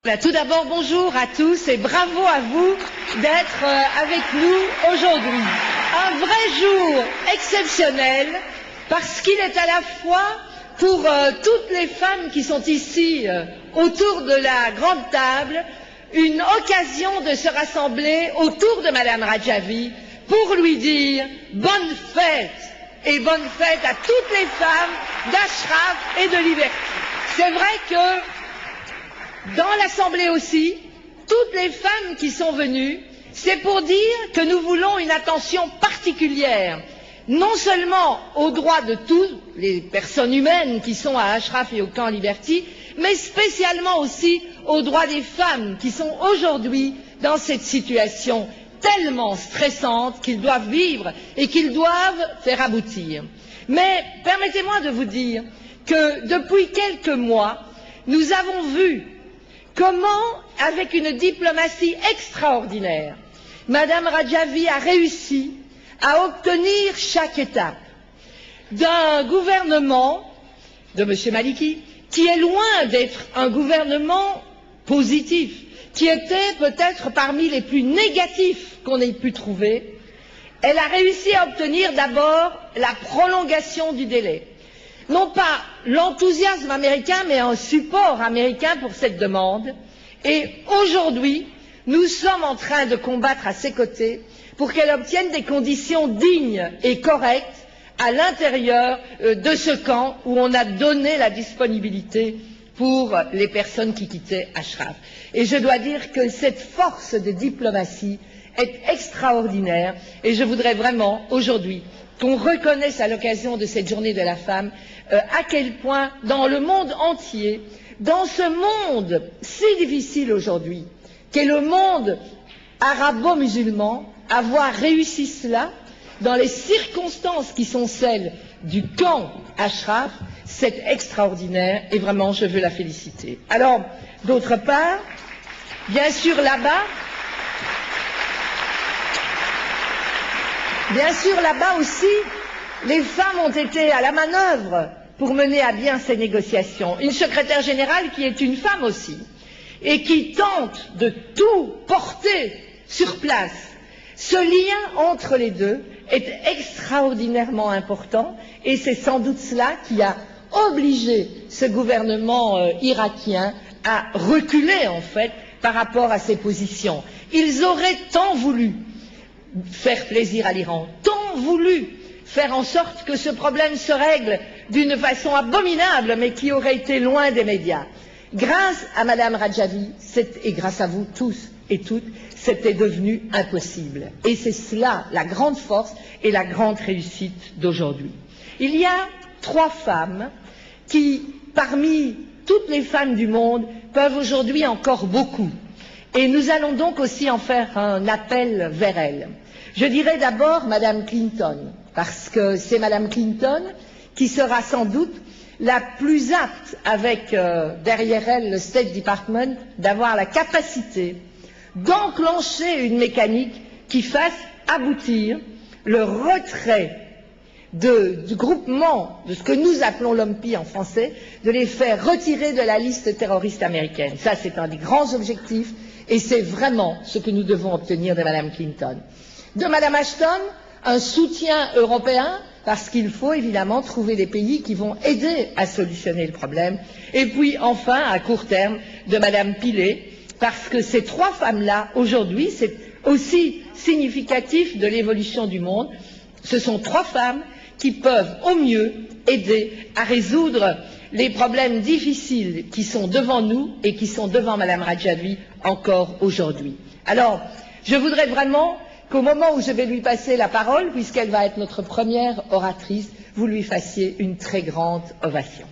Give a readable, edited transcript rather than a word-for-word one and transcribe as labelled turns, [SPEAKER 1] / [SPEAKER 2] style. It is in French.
[SPEAKER 1] Tout d'abord, bonjour à tous et bravo à vous d'être avec nous aujourd'hui. Un vrai jour exceptionnel parce qu'il est à la fois pour toutes les femmes qui sont ici autour de la grande table une occasion de se rassembler autour de Madame Radjavi pour lui dire bonne fête et bonne fête à toutes les femmes d'Ashraf et de Liberty. C'est vrai que dans l'Assemblée aussi, toutes les femmes qui sont venues, c'est pour dire que nous voulons une attention particulière, non seulement aux droits de toutes les personnes humaines qui sont à Ashraf et au camp Liberty, mais spécialement aussi aux droits des femmes qui sont aujourd'hui dans cette situation tellement stressante qu'ils doivent vivre et qu'ils doivent faire aboutir. Mais permettez-moi de vous dire que depuis quelques mois, nous avons vu comment, avec une diplomatie extraordinaire, Madame Radjavi a réussi à obtenir chaque étape d'un gouvernement de M. Maliki qui est loin d'être un gouvernement positif, qui était peut-être parmi les plus négatifs qu'on ait pu trouver. Elle a réussi à obtenir d'abord la prolongation du délai. Non pas l'enthousiasme américain, mais un support américain pour cette demande. Et aujourd'hui, nous sommes en train de combattre à ses côtés pour qu'elle obtienne des conditions dignes et correctes à l'intérieur de ce camp où on a donné la disponibilité pour les personnes qui quittaient Ashraf. Et je dois dire que cette force de diplomatie est extraordinaire et je voudrais vraiment aujourd'hui qu'on reconnaisse à l'occasion de cette journée de la femme à quel point dans le monde entier, dans ce monde si difficile aujourd'hui, qu'est le monde arabo-musulman, avoir réussi cela dans les circonstances qui sont celles du camp Ashraf, c'est extraordinaire et vraiment je veux la féliciter. Alors, d'autre part, bien sûr là-bas aussi, les femmes ont été à la manœuvre pour mener à bien ces négociations. Une secrétaire générale qui est une femme aussi et qui tente de tout porter sur place. Ce lien entre les deux est extraordinairement important et c'est sans doute cela qui a obligé ce gouvernement irakien à reculer en fait par rapport à ses positions. Ils auraient tant voulu faire plaisir à l'Iran, tant voulu faire en sorte que ce problème se règle d'une façon abominable, mais qui aurait été loin des médias. Grâce à Madame Radjavi, et grâce à vous tous et toutes, c'était devenu impossible. Et c'est cela la grande force et la grande réussite d'aujourd'hui. Il y a 3 femmes qui, parmi toutes les femmes du monde, peuvent aujourd'hui encore beaucoup. Et nous allons donc aussi en faire un appel vers elles. Je dirais d'abord Madame Clinton, parce que c'est Madame Clinton qui sera sans doute la plus apte, avec derrière elle le State Department, d'avoir la capacité d'enclencher une mécanique qui fasse aboutir le retrait du groupement, de ce que nous appelons l'OMPI en français, de les faire retirer de la liste terroriste américaine. Ça, c'est un des grands objectifs et c'est vraiment ce que nous devons obtenir de Madame Clinton. De Madame Ashton, un soutien européen, parce qu'il faut évidemment trouver des pays qui vont aider à solutionner le problème. Et puis enfin, à court terme, de Madame Pillay, parce que ces 3 femmes-là, aujourd'hui, c'est aussi significatif de l'évolution du monde. Ce sont 3 femmes qui peuvent au mieux aider à résoudre les problèmes difficiles qui sont devant nous et qui sont devant Madame Radjavi encore aujourd'hui. Alors, je voudrais vraiment qu'au moment où je vais lui passer la parole, puisqu'elle va être notre première oratrice, vous lui fassiez une très grande ovation.